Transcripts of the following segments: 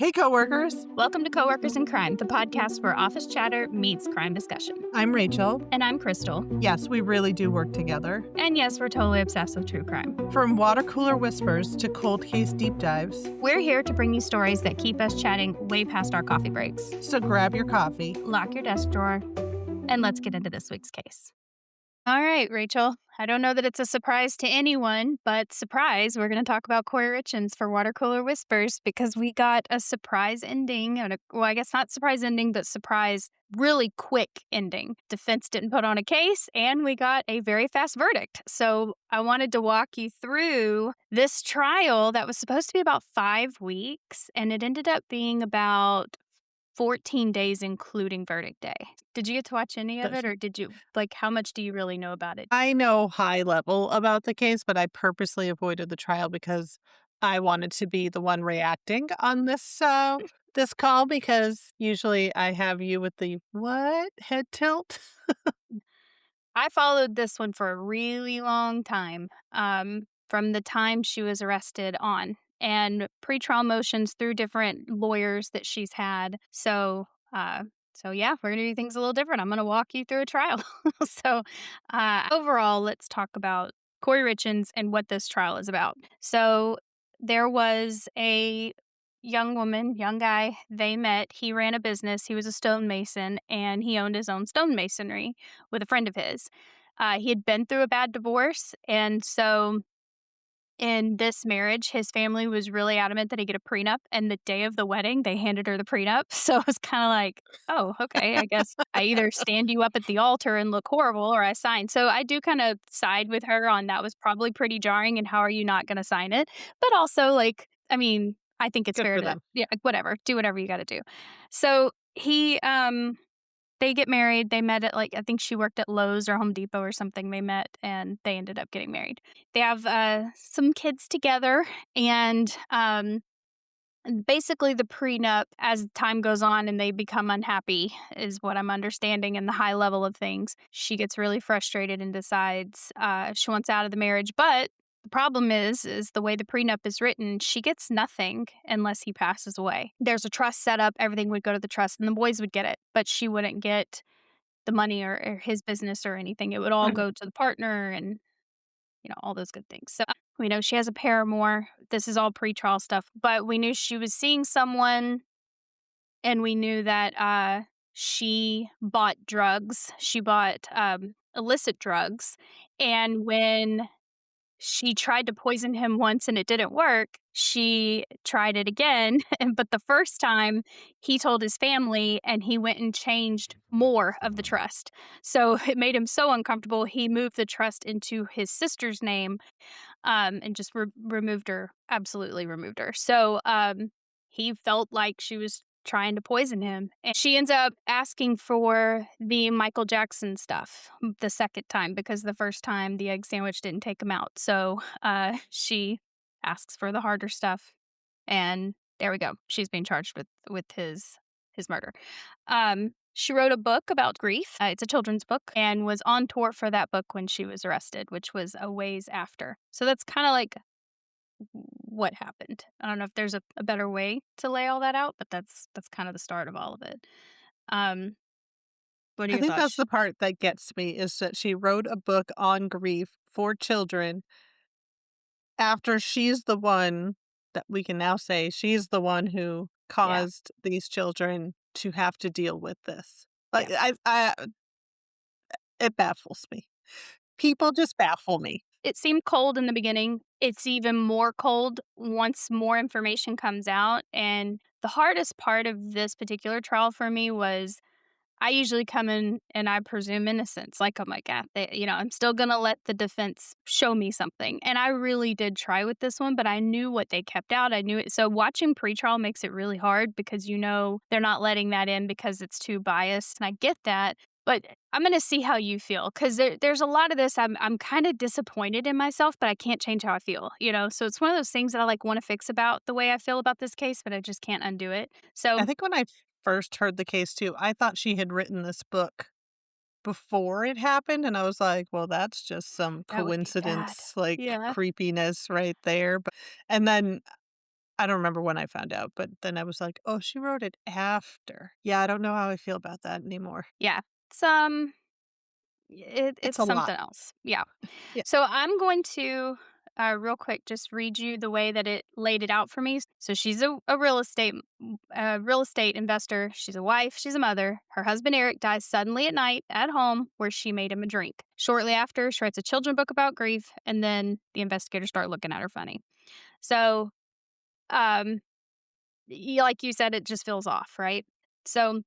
Hey, coworkers. Welcome to Coworkers in Crime, the podcast where office chatter meets crime discussion. I'm Rachel. And I'm Krystal. Yes, we really do work together. And yes, we're totally obsessed with true crime. From water cooler whispers to cold case deep dives, we're here to bring you stories that keep us chatting way past our coffee breaks. So grab your coffee, lock your desk drawer, and let's get into this week's case. All right, Rachel. I don't know that it's a surprise to anyone, but surprise, we're going to talk about Kouri Richins for Water Cooler Whispers because we got a surprise ending. Well, I guess not surprise ending, but surprise, really quick ending. Defense didn't put on a case, and we got a very fast verdict. So I wanted to walk you through this trial that was supposed to be about 5 weeks, and it ended up being about 14 days, including verdict day. Did you get to watch any of it, or did you, how much do you really know about it? I know high level about the case, but I purposely avoided the trial because I wanted to be the one reacting on this this call, because usually I have you with the what head tilt. I followed this one for a really long time, from the time she was arrested on, and pretrial motions through different lawyers that she's had. So yeah, we're going to do things a little different. I'm going to walk you through a trial. Overall, let's talk about Kouri Richins and what this trial is about. So there was a young guy, they met. He ran a business. He was a stonemason, and he owned his own stonemasonry with a friend of his. He had been through a bad divorce, and so in this marriage, his family was really adamant that he get a prenup, and the day of the wedding, they handed her the prenup. So it was kind of like, oh, okay, I guess I either stand you up at the altar and look horrible, or I sign. So I do kind of side with her on that was probably pretty jarring, and how are you not going to sign it? But also, I think it's Good fair for to, them. yeah, whatever, do whatever you got to do. So they get married. They met at I think she worked at Lowe's or Home Depot or something. They met and they ended up getting married. They have some kids together, and basically the prenup, as time goes on and they become unhappy, is what I'm understanding in the high level of things. She gets really frustrated and decides she wants out of the marriage, but the problem is the way the prenup is written, she gets nothing unless he passes away. There's a trust set up, everything would go to the trust, and the boys would get it, but she wouldn't get the money or his business or anything. It would all go to the partner and, all those good things. So we know she has a paramour. This is all pretrial stuff, but we knew she was seeing someone, and we knew that she bought drugs. She bought illicit drugs, and when she tried to poison him once and it didn't work, she tried it again. But the first time, he told his family, and he went and changed more of the trust. So it made him so uncomfortable, he moved the trust into his sister's name, and just removed her, absolutely removed her. So he felt like she was trying to poison him. And she ends up asking for the Michael Jackson stuff the second time, because the first time the egg sandwich didn't take him out. So she asks for the harder stuff, and there we go. She's being charged with his murder. She wrote a book about grief. It's a children's book, and was on tour for that book when she was arrested, which was a ways after. So that's kind of what happened. I don't know if there's a better way to lay all that out, but that's kind of the start of all of it. What are your I think thoughts? that's the part that gets me, is that she wrote a book on grief for children after she's the one that we can now say she's the one who caused these children to have to deal with this. It baffles me. People just baffle me. It seemed cold in the beginning. It's even more cold once more information comes out. And the hardest part of this particular trial for me was, I usually come in and I presume innocence. I'm still going to let the defense show me something. And I really did try with this one, but I knew what they kept out. I knew it. So watching pretrial makes it really hard, because they're not letting that in because it's too biased. And I get that. But I'm going to see how you feel, because there's a lot of this. I'm kind of disappointed in myself, but I can't change how I feel, So it's one of those things that I want to fix about the way I feel about this case, but I just can't undo it. So I think when I first heard the case too, I thought she had written this book before it happened, and I was like, well, that's just some that would be coincidence, bad. Yeah. creepiness right there. And then I don't remember when I found out, but then I was like, "Oh, she wrote it after." Yeah, I don't know how I feel about that anymore. Yeah. It's, It's it's a lot. something else. Yeah. Yeah. So I'm going to, real quick, just read you the way that it laid it out for me. So she's a real estate investor. She's a wife. She's a mother. Her husband Eric dies suddenly at night at home where she made him a drink. Shortly after, she writes a children's book about grief, and then the investigators start looking at her funny. So, um, like you said, it just feels off, right? So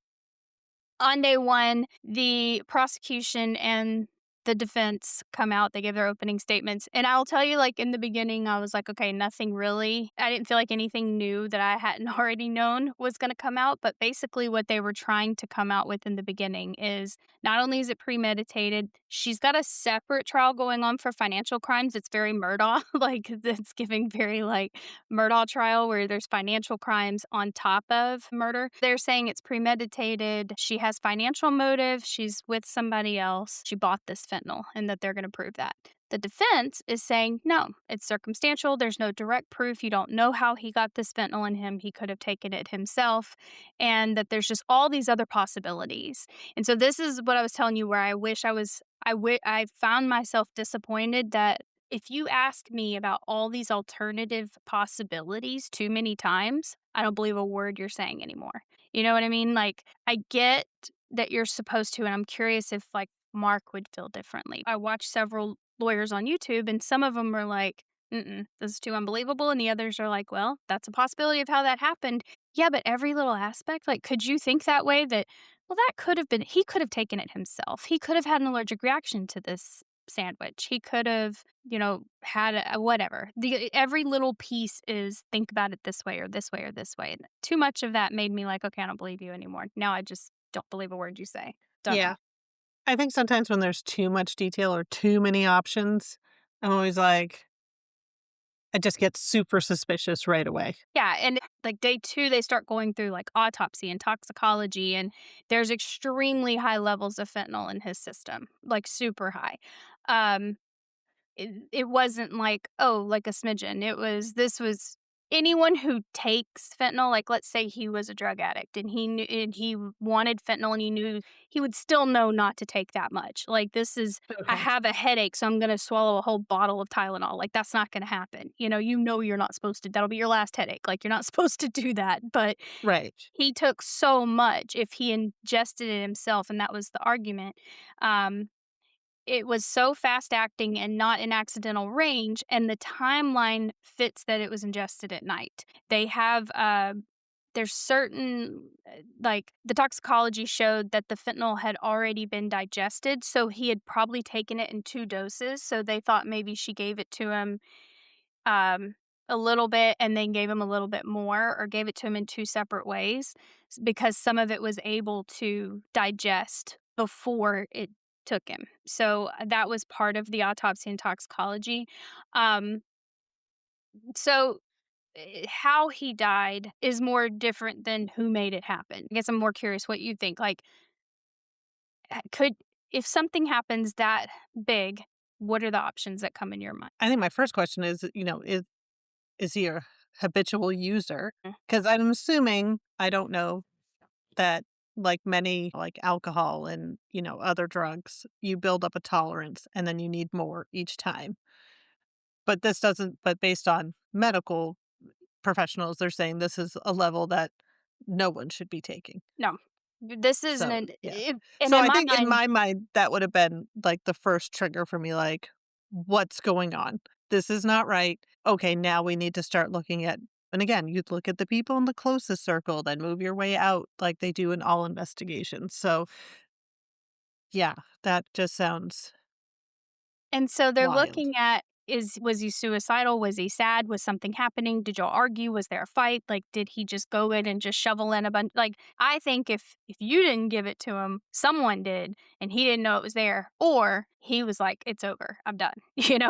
on day one, the prosecution and the defense come out. They give their opening statements. And I'll tell you, like, in the beginning, I was like, okay, nothing really. I didn't feel like anything new that I hadn't already known was going to come out. But basically, what they were trying to come out with in the beginning is not only is it premeditated, she's got a separate trial going on for financial crimes. It's very Murdaugh, like, it's giving very, like, Murdaugh trial where there's financial crimes on top of murder. They're saying it's premeditated. She has financial motive. She's with somebody else. She bought this fentanyl and that they're going to prove that. The defense is saying, no, it's circumstantial. There's no direct proof. You don't know how he got this fentanyl in him. He could have taken it himself. And that there's just all these other possibilities. And so this is what I was telling you where I wish I was, I found myself disappointed that if you ask me about all these alternative possibilities too many times, I don't believe a word you're saying anymore. You know what I mean? Like, I get that you're supposed to, and I'm curious if, like, Mark would feel differently. I watched several lawyers on YouTube, and some of them are like, mm-mm, this is too unbelievable. And the others are like, well, that's a possibility of how that happened. Yeah, but every little aspect, like, could you think that way that, well, that could have been, he could have taken it himself. He could have had an allergic reaction to this sandwich. He could have, had a whatever. Every little piece is think about it this way or this way or this way. And too much of that made me like, okay, I don't believe you anymore. Now I just don't believe a word you say. Don't know. Yeah. I think sometimes when there's too much detail or too many options, I'm always like I just get super suspicious right away. Yeah, and like day 2, they start going through like autopsy and toxicology, and there's extremely high levels of fentanyl in his system, like super high. Um, it wasn't like, oh, like a smidgen. This was anyone who takes fentanyl, like, let's say he was a drug addict and he knew and he wanted fentanyl and he knew he would still know not to take that much. Like, this is, I Okay. have a headache, so I'm gonna swallow a whole bottle of Tylenol. Like, that's not gonna happen. You're not supposed to. That'll be your last headache. Like, you're not supposed to do that. But Right. he took so much if he ingested it himself, and that was the argument. Um, it was so fast acting and not in accidental range, and the timeline fits that it was ingested at night. They have, there's certain, like, the toxicology showed that the fentanyl had already been digested, so he had probably taken it in 2 doses, so they thought maybe she gave it to him, um, a little bit and then gave him a little bit more or gave it to him in 2 separate ways because some of it was able to digest before it took him. So, that was part of the autopsy and toxicology. Um, so, how he died is more different than who made it happen. I guess I'm more curious what you think. Like, could if something happens that big, what are the options that come in your mind? I think my first question is, is he a habitual user? Mm. Because I'm assuming, I don't know, that like many like alcohol and, other drugs, you build up a tolerance and then you need more each time. But this doesn't but based on medical professionals, they're saying this is a level that no one should be taking. No. This isn't So, an yeah. and So in I my think in mind. my mind, that would have been like the first trigger for me, like, what's going on? This is not right. Okay, now we need to start looking at, and again, you'd look at the people in the closest circle, then move your way out like they do in all investigations. So, yeah, that just sounds And so they're wild. looking at, was he suicidal? Was he sad? Was something happening? Did y'all argue? Was there a fight? Like, did he just go in and just shovel in a bunch? Like, I think if you didn't give it to him, someone did, and he didn't know it was there, or he was like, "It's over. I'm done."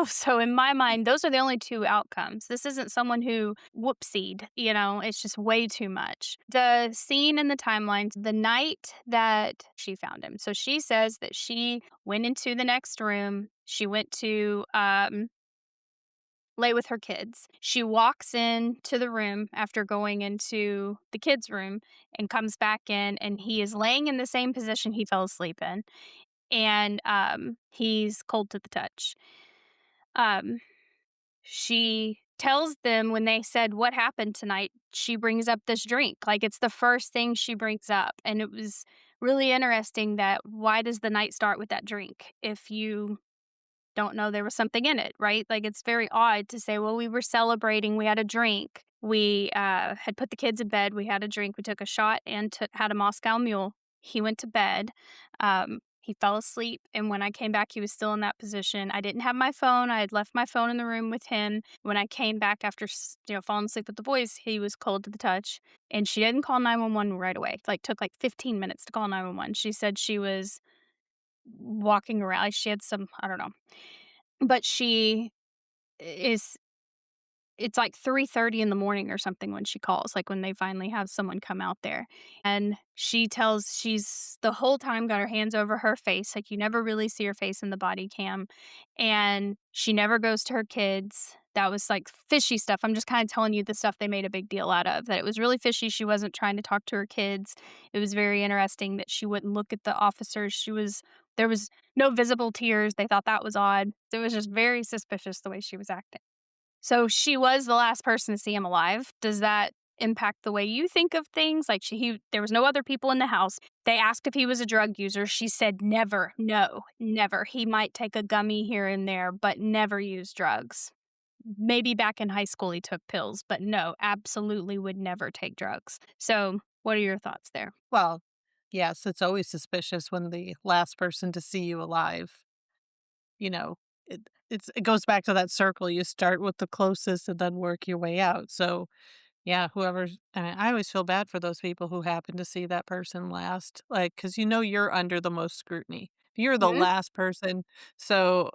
So in my mind, those are the only 2 outcomes. This isn't someone who whoopsied. It's just way too much. The scene in the timelines, the night that she found him. So she says that she went into the next room. She went to lay with her kids. She walks into the room after going into the kids' room and comes back in, and he is laying in the same position he fell asleep in, and, he's cold to the touch. Um, she tells them when they said, "What happened tonight?" She brings up this drink, like, it's the first thing she brings up, and it was really interesting that why does the night start with that drink if you don't know there was something in it, right? Like, it's very odd to say, "Well, we were celebrating, we had a drink. We, had put the kids in bed, we had a drink, we took a shot and had a Moscow Mule." He went to bed, he fell asleep, and when I came back, he was still in that position. I didn't have my phone, I had left my phone in the room with him. When I came back after falling asleep with the boys, he was cold to the touch, and she didn't call 911 right away, like, took, like, 15 minutes to call 911. She said she was walking around, like, she had some I don't know. But she is it's like 3:30 in the morning or something when she calls, like, when they finally have someone come out there, and she tells she's the whole time got her hands over her face, like, you never really see her face in the body cam, and she never goes to her kids. That was, like, fishy stuff. I'm just kinda telling you the stuff they made a big deal out of, that it was really fishy. She wasn't trying to talk to her kids. It was very interesting that she wouldn't look at the officers. There was no visible tears. They thought that was odd. It was just very suspicious the way she was acting. So she was the last person to see him alive. Does that impact the way you think of things? Like there was no other people in the house. They asked if he was a drug user. She said never. No, never. He might take a gummy here and there, but never use drugs. Maybe back in high school he took pills, but no, absolutely would never take drugs. So, what are your thoughts there? Well, yes, it's always suspicious when the last person to see you alive, you know, it goes back to that circle. You start with the closest and then work your way out. So, yeah, whoever's I mean, I always feel bad for those people who happen to see that person last, like, because you're you're under the most scrutiny. You're the Mhm. last person, so,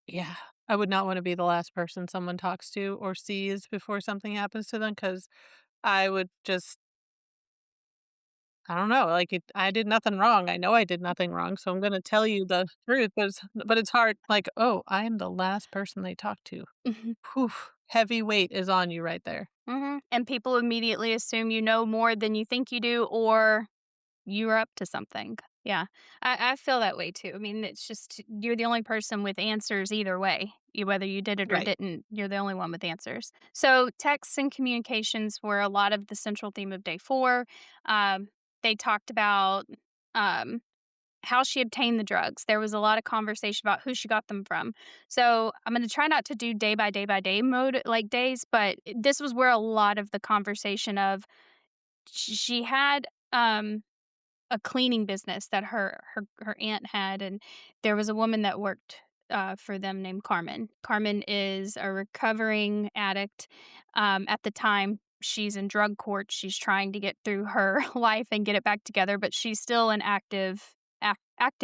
yeah, I would not wanna be the last person someone talks to or sees before something happens to them. Because I would just I don't know, like, I did nothing wrong. I know I did nothing wrong, so I'm gonna tell you the truth, but it's hard, like, "Oh, I am the last person they talk to." Mhm. Whew, heavy weight is on you right there. Mhm. And people immediately assume you know more than you think you do, or you were up to something. Yeah. I feel that way too. I mean, it's just you're the only person with answers either way. Whether you did it or Right. didn't, you're the only one with answers. So, texts and communications were a lot of the central theme of day 4. Um, they talked about um, how she obtained the drugs. There was a lot of conversation about who she got them from. So, I'm going to try not to do day by day mode like days, but this was where a lot of the conversation of she had a cleaning business that her aunt had, and there was a woman that worked, for them named Carmen. Carmen is a recovering addict. At the time, she's in drug court. She's trying to get through her life and get it back together, but she's still an active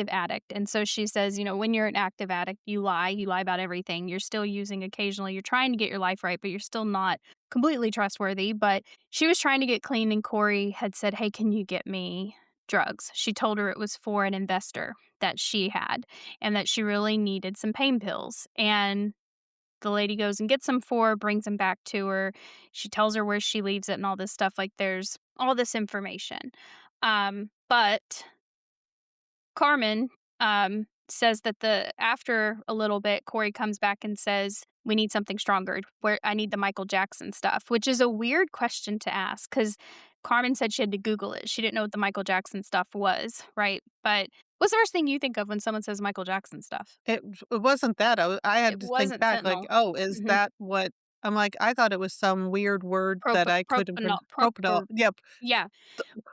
addict, and so she says, "When you're an active addict, you lie about everything. You're still using occasionally. You're trying to get your life right, but you're still not completely trustworthy." But she was trying to get clean, and Kouri had said, "Hey, can you get me drugs?" She told her it was for an investor that she had and that she really needed some pain pills. And the lady goes and gets them for her, brings them back to her. She tells her where she leaves it and all this stuff. Like there's all this information. But Carmen, says that the after a little bit, Corey comes back and says, "We need something stronger. Where I need the Michael Jackson stuff," which is a weird question to ask because Carmen said she had to Google it. She didn't know what the Michael Jackson stuff was, right? But what's the first thing you think of when someone says Michael Jackson stuff? It wasn't that, I It had to think wasn't back, like, fentanyl. "Oh, is Mhm. that what" I'm like, I thought it was some weird word that I couldn't Propanol. propanol, yep, Yeah.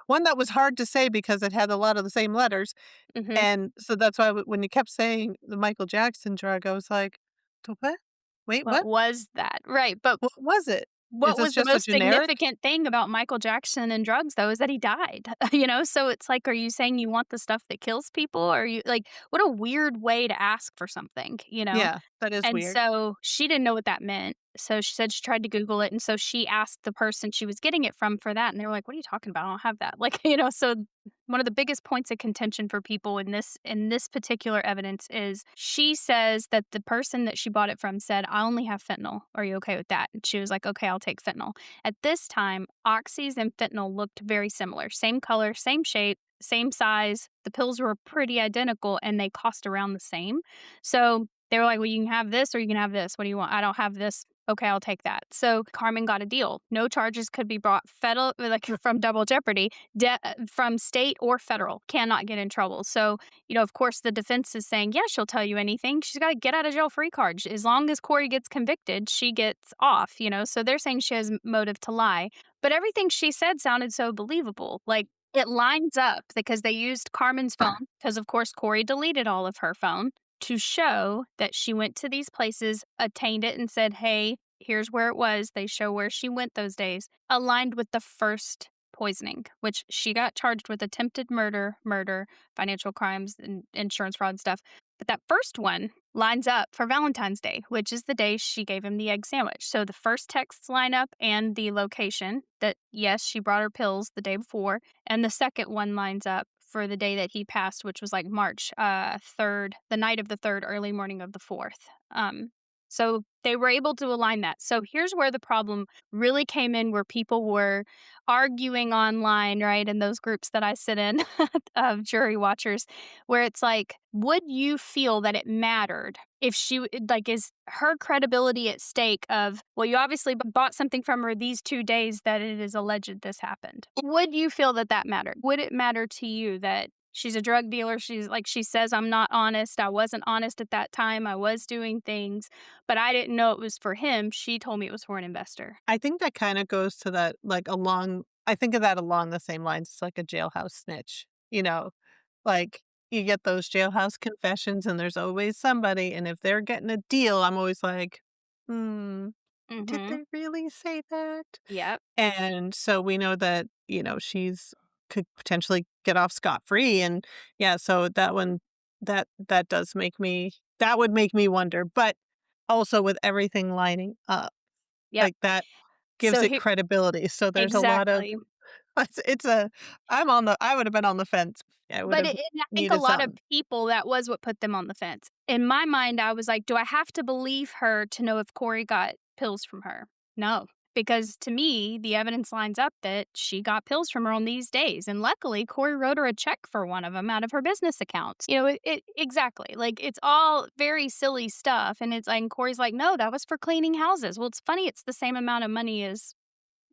one that was hard to say because it had a lot of the same letters, Mhm. and so that's why when you kept saying the Michael Jackson drug, I was like, "The what? Wait, What what? was that? Right. But What was it? Is what this was the just a most generic?" significant thing about Michael Jackson and drugs, though, is that he died, So it's like, are you saying you want the stuff that kills people? Or you like, what a weird way to ask for something, you know? Yeah. That is And weird. so she didn't know what that meant. So she said she tried to Google it, and so she asked the person she was getting it from for that, and they were like, "What are you talking about? I don't have that." Like, so one of the biggest points of contention for people in this particular evidence is she says that the person that she bought it from said, "I only have fentanyl. Are you okay with that?" And she was like, "Okay, I'll take fentanyl." At this time, oxys and fentanyl looked very similar. Same color, same shape, same size. The pills were pretty identical and they cost around the same. So they were like, "Well, you can have this or you can have this. What do you want?" "I don't have this." "Okay, I'll take that." So Carmen got a deal. No charges could be brought federal, like from double jeopardy, from state or federal. Cannot get in trouble. So, of course, the defense is saying, yeah, she'll tell you anything. She's got a get out of jail free card. As long as Kouri gets convicted, she gets off. So they're saying she has motive to lie. But everything she said sounded so believable. Like, it lines up because they used Carmen's phone because, of course, Kouri deleted all of her phone to show that she went to these places, attained it, and said, "Hey, here's where it was." They show where she went those days, aligned with the first poisoning, which she got charged with attempted murder, financial crimes, and insurance fraud stuff. But that first one lines up for Valentine's Day, which is the day she gave him the egg sandwich. So the first texts line up and the location that, yes, she brought her pills the day before. And the second one lines up for the day that he passed, which was like March 3rd, the night of the 3rd, early morning of the 4th. So they were able to align that. So here's where the problem really came in, where people were arguing online, right? In those groups that I sit in of jury watchers, where it's like, would you feel that it mattered if like, is her credibility at stake of, well, you obviously bought something from her these 2 days that it is alleged this happened. Would you feel that that mattered? Would it matter to you that she's a drug dealer? She's like, she says, "I'm not honest. I wasn't honest at that time. I was doing things, but I didn't know it was for him. She told me it was for an investor." I think that kinda goes to that, like, I think of that along the same lines. It's like a jailhouse snitch, you know? Like, you get those jailhouse confessions, and there's always somebody, and if they're getting a deal, I'm always like, "Hmm, did Mhm. they really say that?" Yep. And so we know that, she's could potentially get off scot-free, and, yeah, so that one that does make me that would make me wonder, but also with everything lining up, Yep. like, that gives So it here credibility, so there's a lot of exactly. it's I would have been on the fence. I would But have I think a needed lot of something. people, that was what put them on the fence. In my mind, I was like, "Do I have to believe her to know if Kouri got pills from her?" No, because to me, the evidence lines up that she got pills from her on these days, and luckily, Kouri wrote her a check for one of them out of her business accounts. Exactly, like, it's all very silly stuff, and it's like, and Corey's like, "No, that was for cleaning houses." Well, it's funny, it's the same amount of money as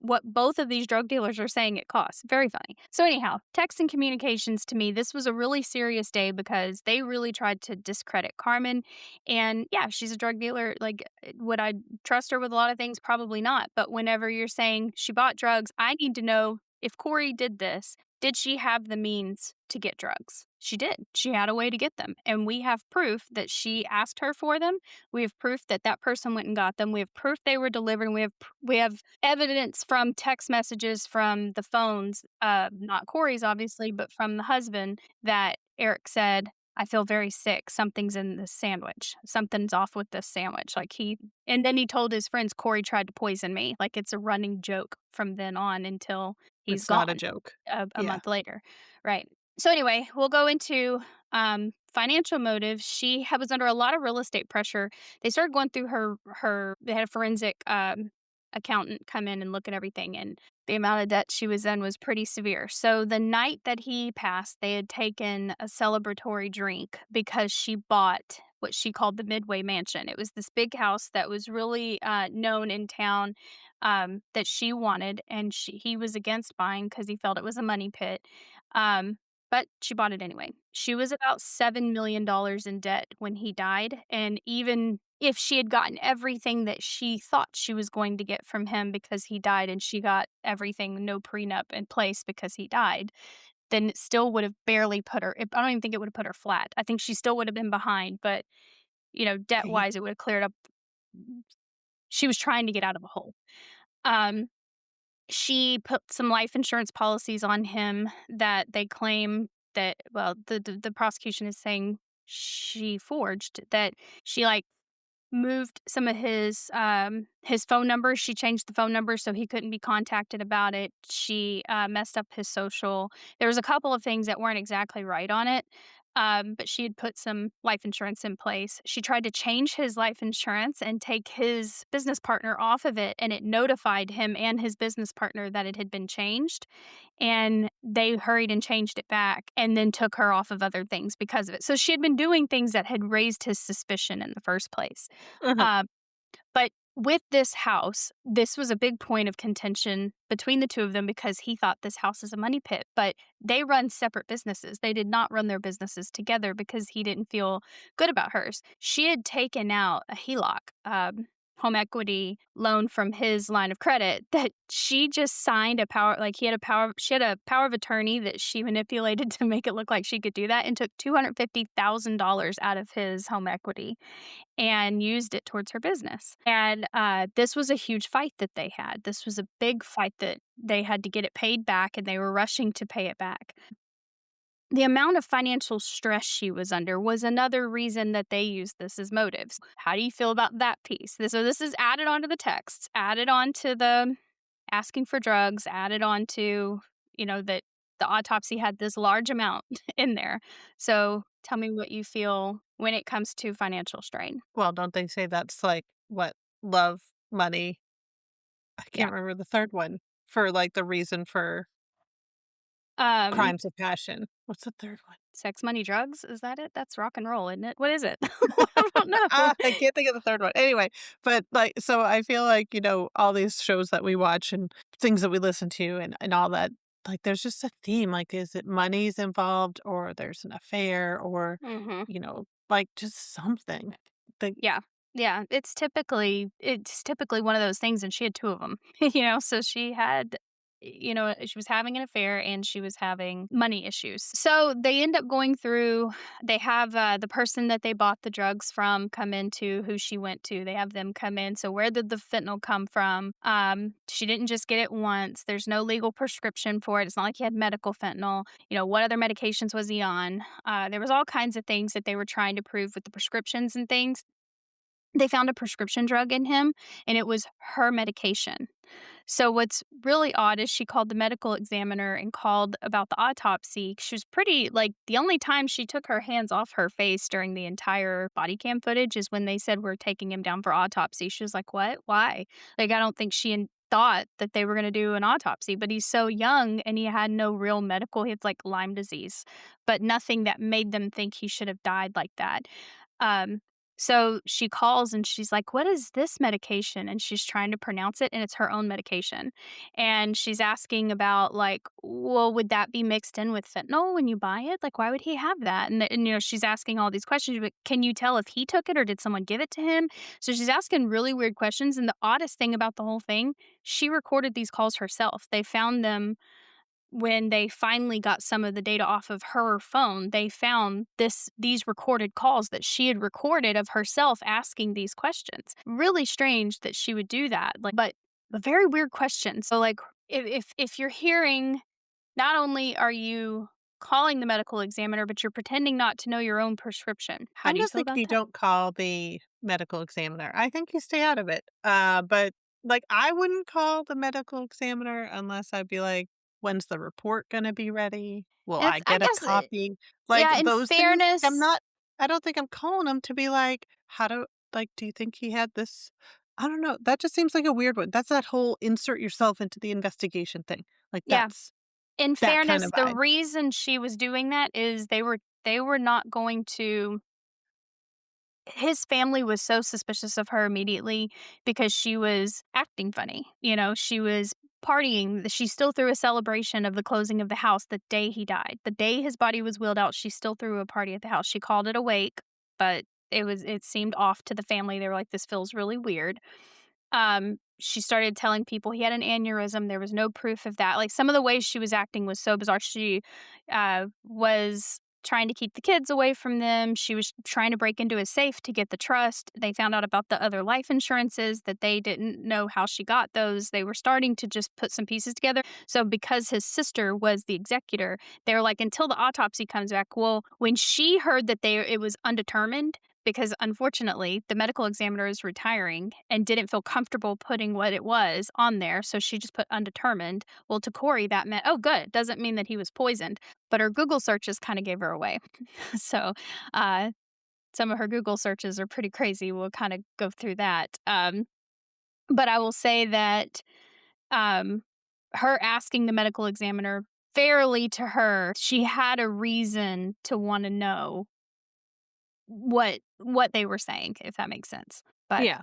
what both of these drug dealers are saying it costs. Very funny. So anyhow, text and communications, to me, this was a really serious day because they really tried to discredit Carmen. And yeah, she's a drug dealer. Like, would I trust her with a lot of things? Probably not. But whenever you're saying she bought drugs, I need to know, if Kouri did this, did she have the means to get drugs? She did. She had a way to get them. And we have proof that she asked her for them. We have proof that that person went and got them. We have proof they were delivered. And we have evidence from text messages from the phones, not Corey's obviously, but from the husband, that Eric said, "I feel very sick. Something's in this sandwich. Something's off with this sandwich." And then he told his friends, "Kouri tried to poison me." Like, it's a running joke from then on until he's It's not a gone joke. a Yeah. month later. Right. So anyway, we'll go into financial motives. Was under a lot of real estate pressure. They started going through they had a forensic accountant come in and look at everything, and the amount of debt she was in was pretty severe. So the night that he passed, they had taken a celebratory drink because she bought what she called the Midway Mansion. It was this big house that was really known in town, that she wanted, and he was against buying because he felt it was a money pit. Um, but she bought it anyway. She was about $7 million in debt when he died, and even if she had gotten everything that she thought she was going to get from him because he died, and she got everything, no prenup in place because he died, then it still would have barely put her, I don't even think it would have put her flat. I think she still would have been behind, but, Okay. debt-wise, it would have cleared up. She was trying to get out of a hole. Um, she put some life insurance policies on him that they claim that, well, the prosecution is saying she forged, that she, like, moved some of his phone numbers. She changed the phone number so he couldn't be contacted about it. She, messed up his social. There was a couple of things that weren't exactly right on it, but she had put some life insurance in place. She tried to change his life insurance and take his business partner off of it, and it notified him and his business partner that it had been changed, and they hurried and changed it back and then took her off of other things because of it. So she had been doing things that had raised his suspicion in the first place. Mhm. Uh, but with this house, this was a big point of contention between the two of them because he thought this house is a money pit, but they run separate businesses. They did not run their businesses together because he didn't feel good about hers. She had taken out a HELOC, home equity loan from his line of credit that she just signed a power like she had a power of attorney that she manipulated to make it look like she could do that and took $250,000 out of his home equity and used it towards her business. And this was a huge fight that they had. This was a big fight that they had to get it paid back and they were rushing to pay it back. The amount of financial stress she was under was another reason that they used this as motives. How do you feel about that piece? So this is added onto the texts, added on to the asking for drugs, added on to, that the autopsy had this large amount in there. So tell me what you feel when it comes to financial strain. Well, don't they say that's like what? Love, money. I Yeah. can't remember the third one for like the reason for Um, crimes of passion. What's the third one? sex, money, drugs. Is that it? That's rock and roll, isn't it? What is it? I don't know. I can't think of the third one. Anyway, but, like, so I feel like, all these shows that we watch and things that we listen to and all that, like, there's just a theme, like, is it money's involved or there's an affair or, Hmm. like, just something. The Yeah. Yeah, it's typically one of those things, and she had 2 of them. So she had she was having an affair and she was having money issues. So they end up going through they have, the person that they bought the drugs from come into who she went to. They have them come in. So where did the fentanyl come from? She didn't just get it once. There's no legal prescription for it. It's not like he had medical fentanyl. What other medications was he on? There was all kinds of things that they were trying to prove with the prescriptions and things. They found a prescription drug in him, and it was her medication. So what's really odd is she called the medical examiner and called about the autopsy. She was pretty like, the only time she took her hands off her face during the entire body cam footage is when they said, "We're taking him down for autopsy." She was like, "What? Why?" Like, I don't think thought that they were gonna do an autopsy, but he's so young and he had no real medical he had, like, Lyme disease, but nothing that made them think he should have died like that. Um, so she calls and she's like, "What is this medication?" And she's trying to pronounce it, and it's her own medication. And she's asking about, like, "Well, would that be mixed in with fentanyl when you buy it? Like, why would he have that?" And she's asking all these questions, but can you tell if he took it or did someone give it to him? So she's asking really weird questions. And the oddest thing about the whole thing, she recorded these calls herself. They found them when they finally got some of the data off of her phone. They found these recorded calls that she had recorded of herself asking these questions. Really strange that she would do that. Like, but a very weird question. So, like, if you're hearing, not only are you calling the medical examiner, but you're pretending not to know your own prescription. How I'm do you just feel thinking about you that? don't call the medical examiner. I think you stay out of it. But, like, I wouldn't call the medical examiner unless I'd be like, "When's the report gonna be ready? Will And I I get a guess, copy?" Like, yeah. In those things, fairness, I don't think I'm calling him to be like, do you think he had this?" I don't know. That just seems like a weird one. That's that whole insert yourself into the investigation thing. Like, yeah. that's In that kind of fairness, the vibe. reason she was doing that is they were not going to. His family was so suspicious of her immediately because she was acting funny. She was partying. She still threw a celebration of the closing of the house the day he died. The day his body was wheeled out, she still threw a party at the house. She called it a wake, but it seemed off to the family. They were like, "This feels really weird." She started telling people he had an aneurysm. There was no proof of that. Like, some of the ways she was acting was so bizarre. She was trying to keep the kids away from them. She was trying to break into his safe to get the trust. They found out about the other life insurances that they didn't know how she got those. They were starting to just put some pieces together. So because his sister was the executor, they were like, until the autopsy comes back. Well, when she heard that it was undetermined, because unfortunately, the medical examiner is retiring and didn't feel comfortable putting what it was on there, so she just put undetermined. Well, to Kouri, that meant, oh, good. Doesn't mean that he was poisoned, but her Google searches kind of gave her away. So, uh, some of her Google searches are pretty crazy. We'll kind of go through that. But I will say that um, her asking the medical examiner fairly to her, she had a reason to want to know what they were saying, if that makes sense. But Yeah.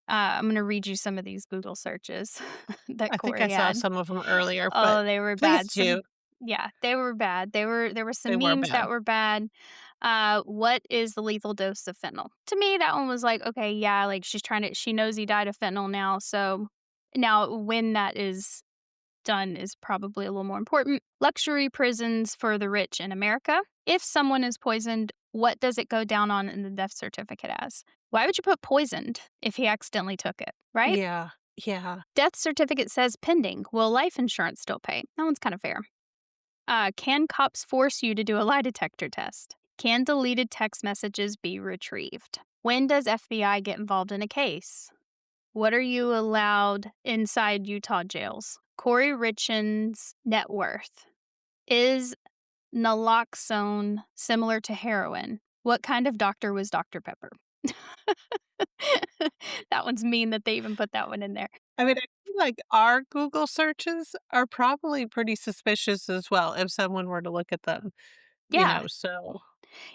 I'm gonna read you some of these Google searches that I think I Kouri saw had. some of them earlier, but Oh, they were please bad. do. Yeah, they were bad. There were They some were memes that bad. were bad. What is the lethal dose of fentanyl? To me, that one was like, okay, yeah, like she knows he died of fentanyl now, so now when that is done is probably a little more important. Luxury prisons for the rich in America. If someone is poisoned, what does it go down on in the death certificate as? Why would you put poisoned if he accidentally took it, right? Yeah. Yeah. Death certificate says pending. Will life insurance still pay? That one's kind of fair. Can cops force you to do a lie detector test? Can deleted text messages be retrieved? When does FBI get involved in a case? What are you allowed inside Utah jails? Kouri Richins' net worth. Is naloxone similar to heroin? What kind of doctor was Dr. Pepper? That one's mean that they even put that one in there. I mean, I feel like our Google searches are probably pretty suspicious as well if someone were to look at them, Yeah. so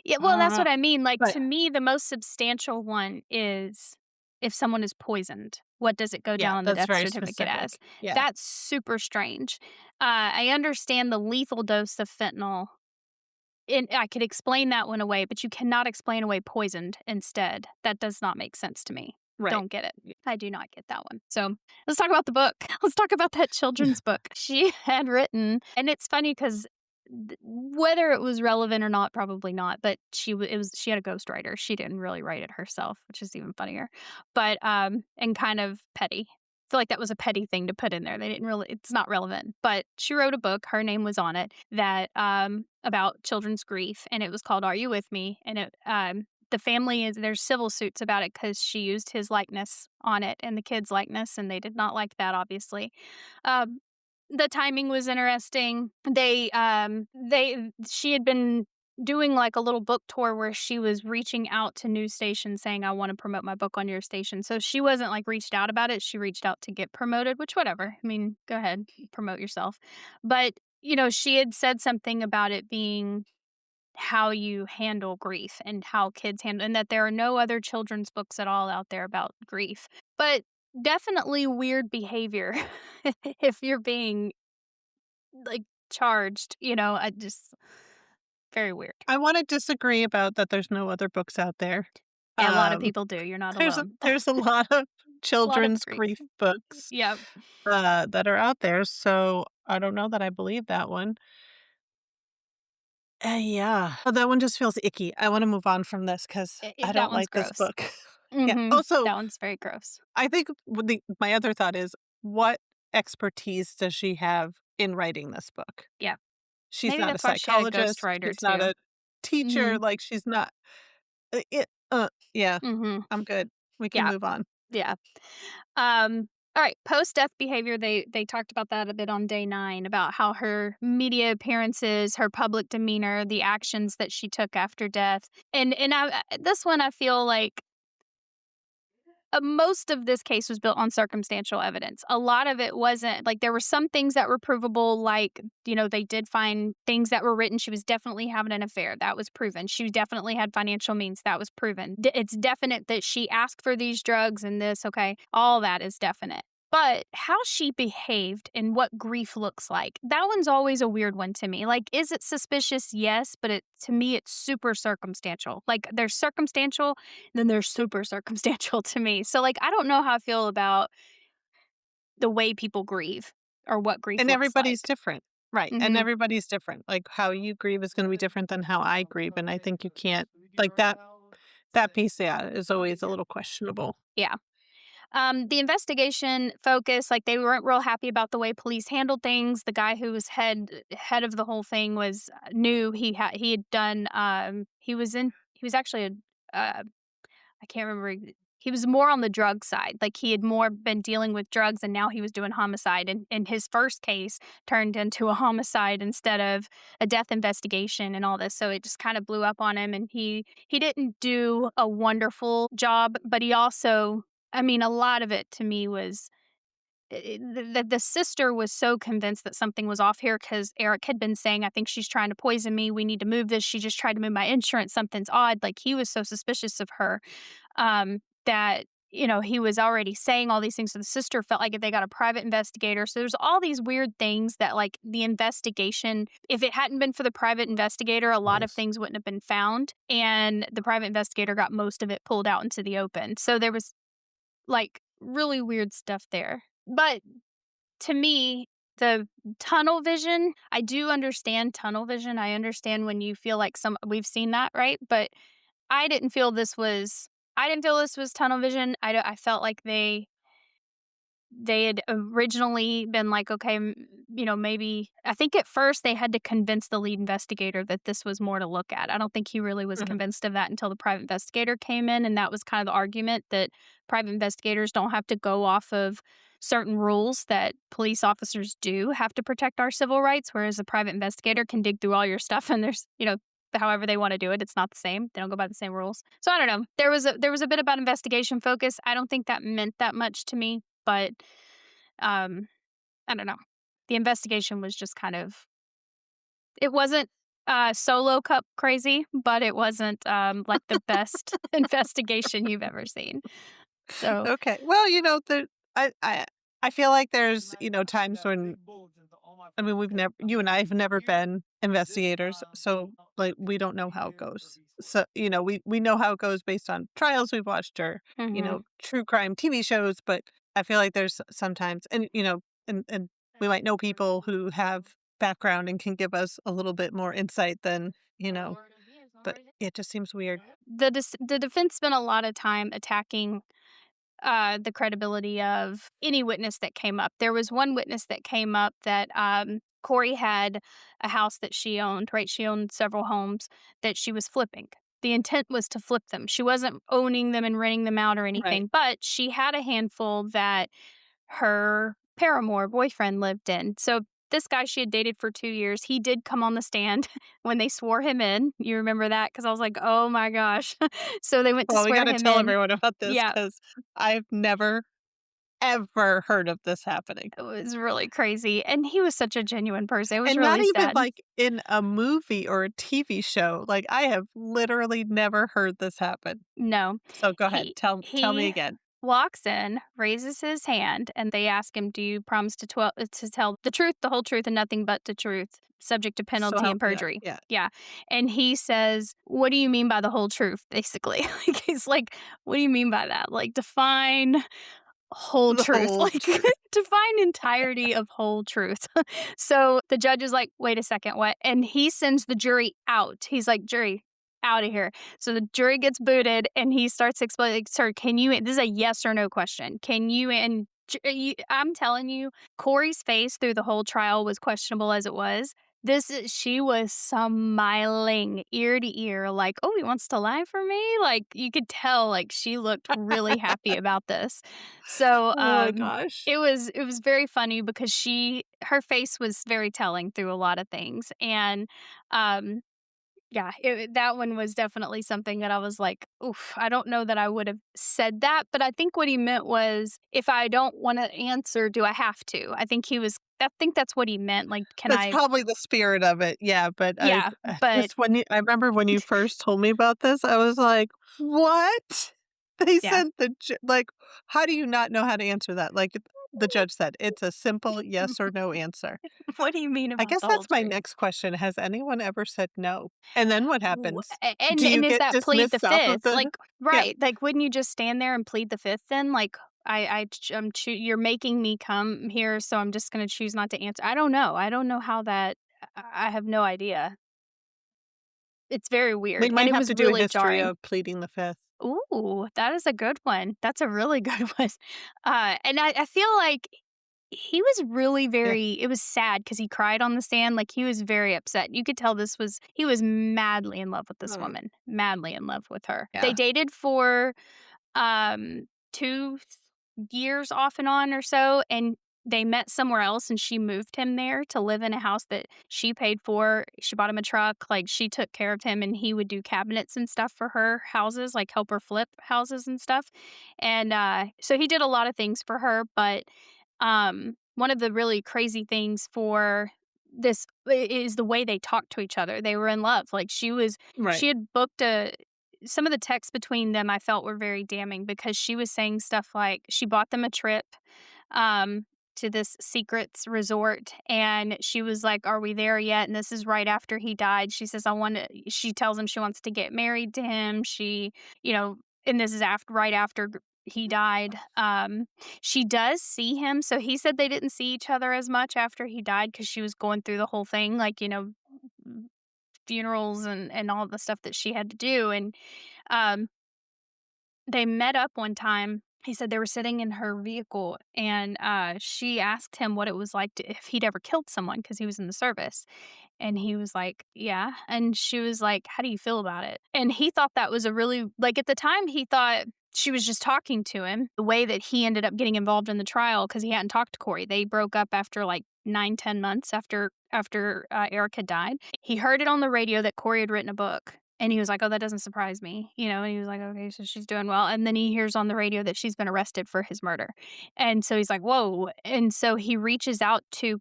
Yeah, I well, don't that's know. what I mean. Like, But to me, the most substantial one is if someone is poisoned, what does it go yeah, down on the that's death very certificate as? specific. Yeah. That's super strange. I understand the lethal dose of fentanyl, and I could explain that one away, but you cannot explain away poisoned instead. That does not make sense to me. Right. Don't get it. I do not get that one. So let's talk about the book. Let's talk about that children's book she had written. And it's funny because whether it was relevant or not, probably not. But she had a ghostwriter. She didn't really write it herself, which is even funnier. But and kind of petty. I feel like that was a petty thing to put in there. They didn't really. It's not relevant. But she wrote a book. Her name was on it that about children's grief, and it was called "Are You With Me?" And the family is there's civil suits about it because she used his likeness on it and the kid's likeness, and they did not like that, obviously. Um, the timing was interesting. She had been doing like a little book tour where she was reaching out to news stations saying, I want to promote my book on your station. So she wasn't like reached out about it. She reached out to get promoted, which whatever. I mean, go ahead, promote yourself. But, she had said something about it being how you handle grief and how kids handle, and that there are no other children's books at all out there about grief. But definitely weird behavior if you're being like charged, I just very weird. I wanna disagree about that there's no other books out there. Yeah, a lot of Um, people do. You're not there's a alone. there's a lot of A lot of children's grief. grief books, Yep. that are out there, so I don't know that I believe that one. Yeah. Oh, that one just feels icky. I wanna move on from this because I That don't one's like this gross. book. Yeah. Mhm. Also, That one's very gross. I think my other thought is, what expertise does she have in writing this book? Yeah. She's Maybe not a that's why she had a psychologist, ghostwriter she's not too. a teacher, Mhm. like, she's not yeah, Mhm. I'm good. We can Yeah. move on. Yeah. All right, post-death behavior, they talked about that a bit on day 9 about how her media appearances, her public demeanor, the actions that she took after death. And this one I feel like most of this case was built on circumstantial evidence. A lot of it wasn't like there were some things that were provable, like, they did find things that were written. She was definitely having an affair. That was proven. She definitely had financial means. That was proven. It's definite that she asked for these drugs and this. Okay. All that is definite. But how she behaved and what grief looks like, that one's always a weird one to me. Like, is it suspicious? Yes, but to me, it's super circumstantial. Like, there's circumstantial, then they're super circumstantial to me. So, like, I don't know how I feel about the way people grieve or what grief And looks everybody's like. different. Right, and Mhm. everybody's different. Like, how you grieve is gonna be different than how I grieve, and I think you can't like, that piece, yeah, is always a little questionable. Yeah. The investigation focus, like they weren't real happy about the way police handled things. The guy who was head of the whole thing was new. He had done. He was actually I can't remember. He was more on the drug side. Like he had more been dealing with drugs and now he was doing homicide. And his first case turned into a homicide instead of a death investigation and all this. So it just kind of blew up on him. And he didn't do a wonderful job, but he also, I mean, a lot of it to me was the sister was so convinced that something was off here because Eric had been saying, I think she's trying to poison me. We need to move this. She just tried to move my insurance. Something's odd. Like he was so suspicious of her that, he was already saying all these things. So the sister felt like if they got a private investigator. So there's all these weird things that, like, the investigation, if it hadn't been for the private investigator, a lot of things wouldn't have been found. And the private investigator got most of it pulled out into the open. So there was, like, really weird stuff there. But to me, the tunnel vision, I do understand tunnel vision. I understand when you feel like we've seen that, right? But I didn't feel this was tunnel vision. I felt like they had originally been like, okay, maybe I think at first they had to convince the lead investigator that this was more to look at. I don't think he really was Mhm. convinced of that until the private investigator came in. And that was kind of the argument that private investigators don't have to go off of certain rules that police officers do have to protect our civil rights, whereas a private investigator can dig through all your stuff and there's, however they want to do it. It's not the same. They don't go by the same rules. So I don't know. There was a bit about investigation focus. I don't think that meant that much to me, but um, I don't know. The investigation was just kind of, it wasn't, Solo Cup crazy, but it wasn't, like, the best investigation you've ever seen. So Okay. Well, I I I feel like there's, times when I mean, you and I have never been investigators, so, like, we don't know how it goes. So, we know how it goes based on trials we've watched or, mhm. true crime TV shows, but I feel like there's sometimes and we might know people who have background and can give us a little bit more insight than, but it just seems weird. The defense spent a lot of time attacking the credibility of any witness that came up. There was one witness that came up that Corey had a house that she owned, right? She owned several homes that she was flipping. The intent was to flip them. She wasn't owning them and renting them out or Right. anything, but she had a handful that her paramour boyfriend lived in. So this guy she had dated for 2 years, he did come on the stand when they swore him in. You remember that? Because I was like, "Oh my gosh." So they went to Well, we swear gotta him tell in. everyone about this Yeah, because 'cause I've never, ever heard of this happening. it was really crazy, and he was such a genuine person. It was And not really even, sad. like, in a movie or a TV show, like, I have literally never heard this happen. No. So go ahead, He tell me he again. walks in, raises his hand, and they ask him, "Do you promise to tell the truth, the whole truth, and nothing but the truth, subject to So penalty and help yeah, perjury?" yeah. Yeah, and he says, "What do you mean by the whole truth?" Basically, like, he's like, "What do you mean by that? Like, define whole The truth, whole like, truth. define entirety of whole truth." So the judge is like, "Wait a second, what?" And he sends the jury out. He's like, "Jury, out of here." So the jury gets booted, and he starts explaining, like, "Sir, can you," this is a yes or no question. "Can you," and I'm telling you, Corey's face through the whole trial was questionable as it was. She was smiling ear to ear, like, "Oh, he wants to lie for me?" Like, you could tell, like, she looked really happy about this. So, Oh my gosh. it was very funny because her face was very telling through a lot of things, and, um, yeah, that one was definitely something that I was like, "Oof, I don't know that I would have said that," but I think what he meant was, "If I don't wanna answer, do I have to?" I think that's what he meant, like, "Can That's I." probably the spirit of it, yeah, but Yeah, but I remember when you first told me about this, I was like, "What?" They yeah. said like, how do you not know how to answer that? Like, the judge said, "It's a simple yes or no answer." What do you mean I about guess the whole that's my truth? next question. Has anyone ever said no? And then what W happens? a Do you and is get that plead the dismissed off of 5th? the Like, Yeah. right, like, wouldn't you just stand there and plead the 5th then? Like, you're making me come here, so I'm just gonna choose not to answer. I don't know how that I have no idea. It's very We weird, and might it have was to do a really history jarring. of pleading the 5th. Ooh, that is a good one. That's a really good one. And I feel like He was really Yeah. it was sad because he cried on the stand, like, he was very upset. You could tell he was madly in love with this Mm, woman, madly in love with her. They yeah. dated for, 2 years off and on or so, and they met somewhere else, and she moved him there to live in a house that she paid for. She bought him a truck, like, she took care of him, and he would do cabinets and stuff for her houses, like, help her flip houses and stuff, and, so he did a lot of things for her, but, one of the really crazy things for this is the way they talked to each other. They were in love, like, Right. she had booked a some of the texts between them I felt were very damning because she was saying stuff like she bought them a trip, um, to this secrets resort, and she was like, "Are we there yet?" And this is right after he died. She says, she tells him she wants to get married to him. You know, and this is after right after he died. She does see him. So he said they didn't see each other as much after he died because she was going through the whole thing, like, funerals and all the stuff that she had to do. And um, they met up one time. He said they were sitting in her vehicle, and she asked him what it was like if he'd ever killed someone because he was in the service. And he was like, "Yeah." And she was like, "How do you feel about it?" And he thought that was a really, like, at the time, he thought she was just talking to him. The way that he ended up getting involved in the trial because he hadn't talked to Corey. They broke up after like 9, 10 months after Eric had died. He heard it on the radio that Corey had written a book. And he was like, "Oh, that doesn't surprise me," and he was like, "Okay, so she's doing well." And then he hears on the radio that she's been arrested for his murder. And so he's like, "Whoa." And so he reaches out to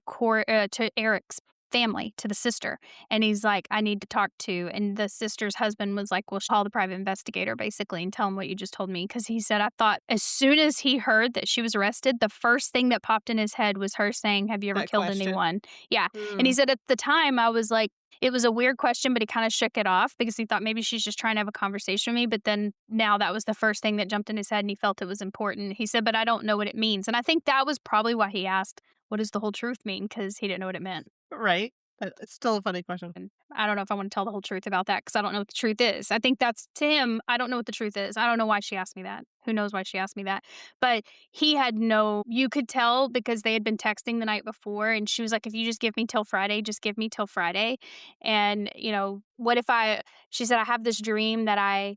Eric's family, to the sister, and he's like, "I need to talk to," and the sister's husband was like, "Well, call the private investigator basically and tell him what you just told me." Because he said, "I thought as soon as he heard that she was arrested, the first thing that popped in his head was her saying, 'Have you ever That killed question. anyone?'" Yeah. And he Mm, said, "At the time, I was like, it was a weird question, but he kinda shook it off because he thought maybe she's just trying to have a conversation with me, but then now that was the first thing that jumped in his head, and he felt it was important." He said, "But I don't know what it means." And I think that was probably why he asked, "What does the whole truth mean?" Because he didn't know what it meant. right. It's still a funny question. And I don't know if I wanna tell the whole truth about that because I don't know what the truth is. I think that's to him, I don't know what the truth is. I don't know why she asked me that. Who knows why she asked me that? But he had no, you could tell because they had been texting the night before, and she was like, "If you just give me till Friday, just give me till Friday." And, what if she said, "I have this dream that I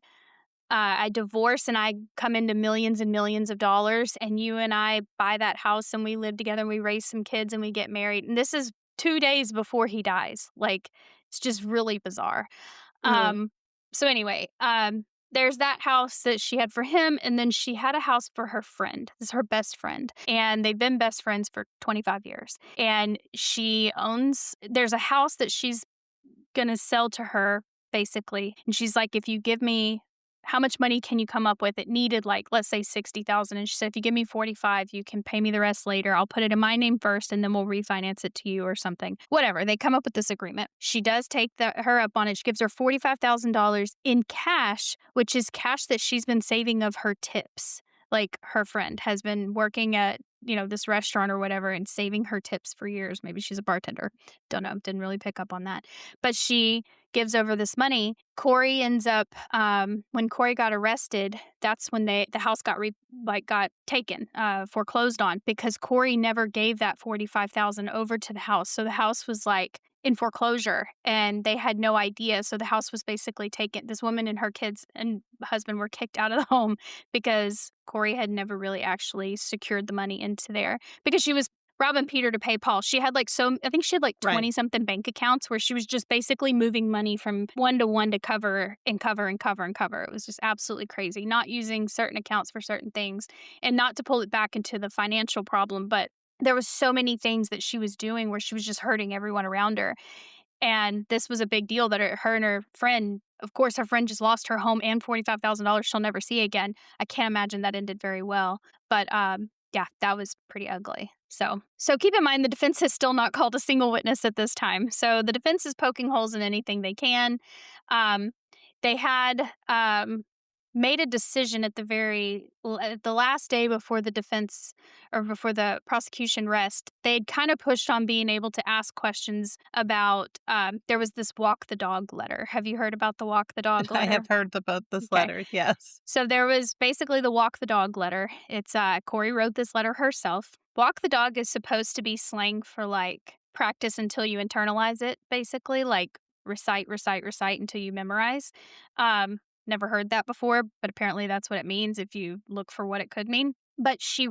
divorce and I come into millions and millions of dollars, and you and I buy that house and we live together and we raise some kids and we get married." And this is 2 days before he dies. Like, it's just really bizarre. Mm, Um, so anyway, there's that house that she had for him, and then she had a house for her friend. This is her best friend, and they've been best friends for 25 years. And there's a house that she's gonna sell to her, basically, and she's like, "If you give me, how much money can you come up with?" It needed, like, let's say 60,000, and she said, "If you give me 45, you can pay me the rest later. I'll put it in my name first, and then we'll refinance it to you," or something. Whatever, they come up with this agreement. She does take her up on it. She gives her $45,000 in cash, which is cash that she's been saving of her tips. Like, her friend has been working at, this restaurant or whatever and saving her tips for years. Maybe she's a bartender. Don't know, didn't really pick up on that. But she gives over this money. Corey ends up, when Corey got arrested, that's when the house got taken, foreclosed on because Corey never gave that 45,000 over to the house. So the house was like in foreclosure and they had no idea. So the house was basically taken. This woman and her kids and husband were kicked out of the home because Corey had never really actually secured the money into there because she was robbing Peter to pay Paul. She had I think she had like right. 20 something bank accounts where she was just basically moving money from one to one to cover and cover and cover and cover. It was just absolutely crazy. Not using certain accounts for certain things and not to pull it back into the financial problem, but there was so many things that she was doing where she was just hurting everyone around her. And this was a big deal that her and her friend, of course, her friend just lost her home and $45,000 she'll never see again. I can't imagine that ended very well. But yeah, that was pretty ugly. So keep in mind the defense has still not called a single witness at this time. So the defense is poking holes in anything they can. Um, they had made a decision at the last day before the defense or before the prosecution rest. They'd kind of pushed on being able to ask questions about. There was this walk the dog letter. Have you heard about the walk the dog I letter? have heard about this Okay. letter, yes. So there was basically the walk the dog letter. It's Corey wrote this letter herself. Walk the dog is supposed to be slang for, like, practice until you internalize it, basically, like, recite, recite, recite until you memorize. Never heard that before, but apparently that's what it means if you look for what it could mean. But she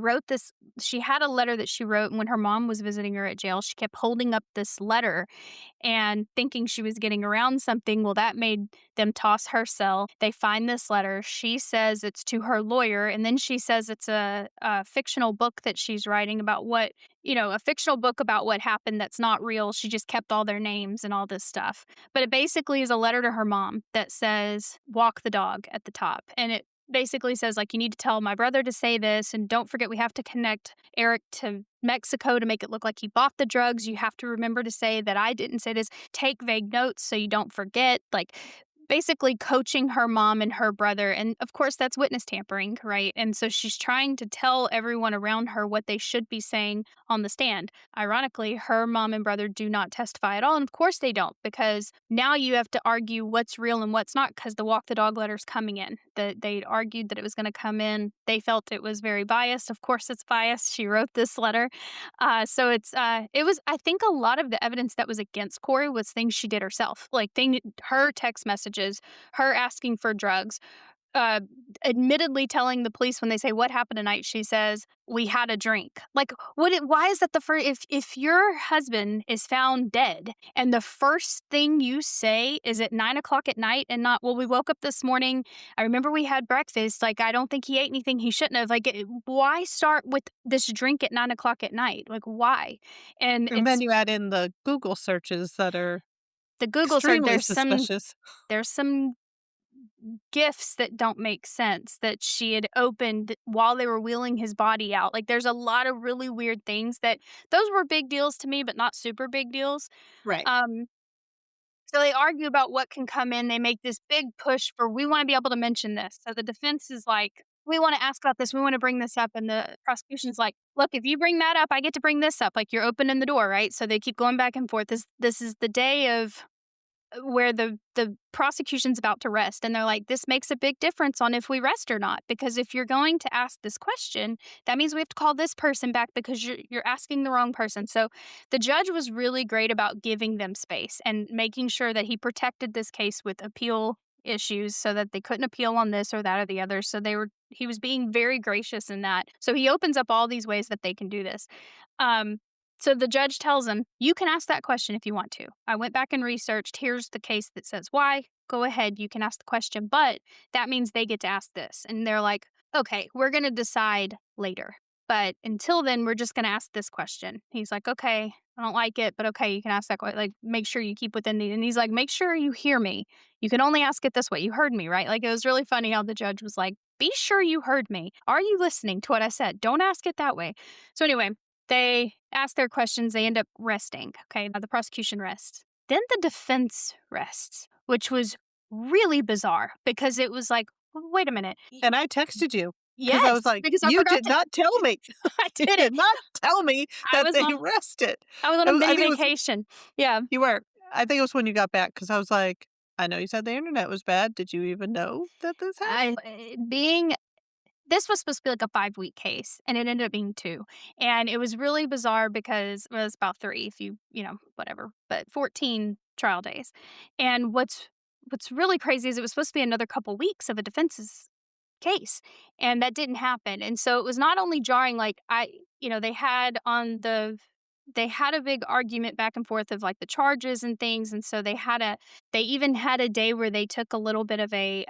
had a letter that she wrote, and when her mom was visiting her at jail, she kept holding up this letter and thinking she was getting around something. Well, that made them toss her cell. They find this letter. She says it's to her lawyer, and then she says it's a fictional book that she's writing about a fictional book about what happened that's not real. She just kept all their names and all this stuff. But it basically is a letter to her mom that says, walk the dog at the top. And it basically says, like, you need to tell my brother to say this, and don't forget we have to connect Eric to Mexico to make it look like he bought the drugs. You have to remember to say that I didn't say this. Take vague notes so you don't forget. Like, basically coaching her mom and her brother. And of course, that's witness tampering, right? And so she's trying to tell everyone around her what they should be saying on the stand. Ironically, her mom and brother do not testify at all. And of course they don't, because now you have to argue what's real and what's not, because the walk the dog letter's coming in. They argued that it was going to come in. They felt it was very biased. Of course it's biased. She wrote this letter. It was, I think a lot of the evidence that was against Kouri was things she did herself, like her text messages, her asking for drugs, uh, admittedly telling the police when they say, "What happened tonight?" She says, "We had a drink." Like, why is that the first? If your husband is found dead and the first thing you say is at 9 o'clock at night and not, "Well, we woke up this morning. I remember we had breakfast. Like, I don't think he ate anything he shouldn't have." Like, why start with this drink at 9 o'clock at night? Like, why? And And then you add in the Google searches that are the Google search. extremely suspicious. There's some gifts that don't make sense that she had opened while they were wheeling his body out. Like, there's a lot of really weird things that those were big deals to me, but not super big deals. Right. Um, so they argue about what can come in. They make this big push for, we want to be able to mention this. So the defense is like, we want to ask about this. We want to bring this up. And the prosecution's like, look, if you bring that up, I get to bring this up. Like, you're opening the door, right? So they keep going back and forth. This is the day of where the prosecution's about to rest, and they're like, this makes a big difference on if we rest or not, because if you're going to ask this question, that means we have to call this person back because you're asking the wrong person. So the judge was really great about giving them space and making sure that he protected this case with appeal issues so that they couldn't appeal on this or that or the other. So he was being very gracious in that. So he opens up all these ways that they can do this. So the judge tells him, you can ask that question if you want to. I went back and researched. Here's the case that says why. Go ahead. You can ask the question, but that means they get to ask this. And they're like, okay, we're going to decide later. But until then, we're just going to ask this question. He's like, okay, I don't like it, but okay, you can ask that question. Like, make sure you keep within the. And he's like, make sure you hear me. You can only ask it this way. You heard me, right? Like, it was really funny how the judge was like, be sure you heard me. Are you listening to what I said? Don't ask it that way. So anyway, they ask their questions. They end up resting. Okay, now the prosecution rests. Then the defense rests, which was really bizarre because it was like, wait a minute. And I texted you because Yes, I was like, because I you forgot did not tell me. I You did did it. not tell me I that was they on rested. I was on a I mini think it was vacation. Yeah. you were. I think it was when you got back because I was like, I know you said the internet was bad. Did you even know that this happened? This was supposed to be like a 5-week case, and it ended up being 2. And it was really bizarre because it was about 3 if whatever, but 14 trial days. And what's really crazy is it was supposed to be another couple weeks of a defense's case, and that didn't happen. And so it was not only jarring, like, they had a big argument back and forth of, like, the charges and things, and so they even had a day where they took a little bit of a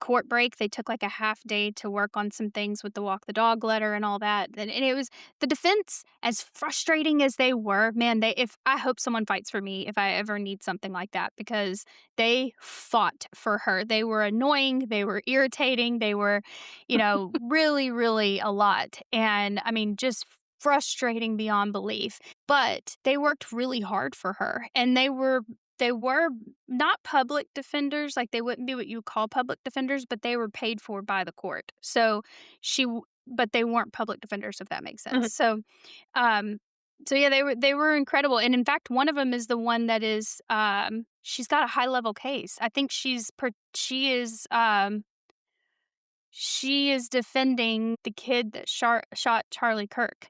court break. They took like a half day to work on some things with the walk the dog letter and all that. And it was the defense, as frustrating as they were, man, if I hope someone fights for me if I ever need something like that, because they fought for her. They were annoying, they were irritating, they were, really, really a lot. And I mean, just frustrating beyond belief. But they worked really hard for her, and they were not public defenders, like, they wouldn't be what you would call public defenders, but they were paid for by the court. But they weren't public defenders, if that makes Mhm. sense. Um, so yeah, they were incredible. And in fact, one of them is the one that is, she's got a high level case. I think she is, she is defending the kid that shot Charlie Kirk.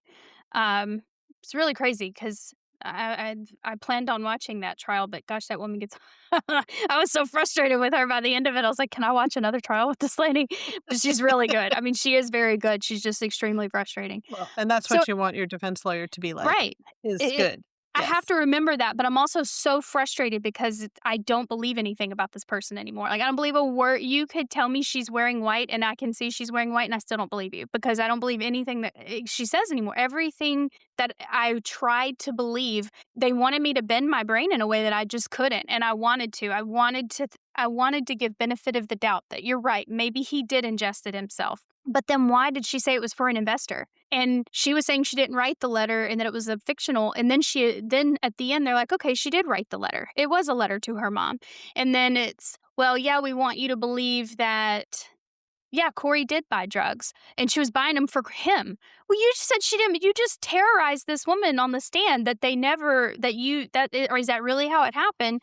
Um, it's really crazy because I planned on watching that trial, but gosh, that woman gets I was so frustrated with her by the end of it. I was like, "Can I watch another trial with this lady?" But she's really good. I mean, she is very good. She's just extremely frustrating. Well, and that's So what you want your defense lawyer to be like, right. is It good. I have Yes. to remember that, but I'm also so frustrated because I don't believe anything about this person anymore. Like, I don't believe a word. You could tell me she's wearing white, and I can see she's wearing white, and I still don't believe you because I don't believe anything that she says anymore. Everything that I tried to believe, they wanted me to bend my brain in a way that I just couldn't, and I wanted to. I wanted to give benefit of the doubt that you're right. Maybe he did ingest it himself. But then why did she say it was for an investor? And she was saying she didn't write the letter and that it was a fictional. And then at the end they're like, okay, she did write the letter. It was a letter to her mom. And then it's, well, yeah, we want you to believe that yeah, Kouri did buy drugs and she was buying them for him. Well, you just said she didn't. You just terrorized this woman on the stand that they never, that you, that, or is that really how it happened?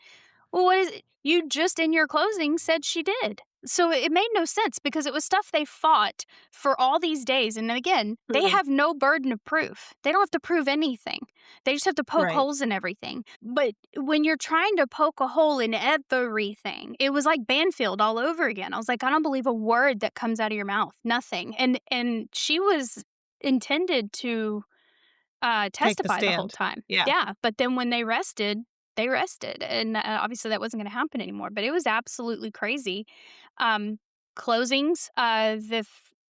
Well, what is it? You just in your closing said she did. So it made no sense because it was stuff they fought for all these days. And then again, they True. have no burden of proof. They don't have to prove anything. They just have to poke Right. holes in everything. But when you're trying to poke a hole in everything, it was like Banfield all over again. I was like, I don't believe a word that comes out of your mouth. Nothing. And she was intended to Take the testify the whole stand. time. Yeah. Yeah, but then when they rested, and, obviously that wasn't gonna happen anymore, but it was absolutely crazy. Um, Closings,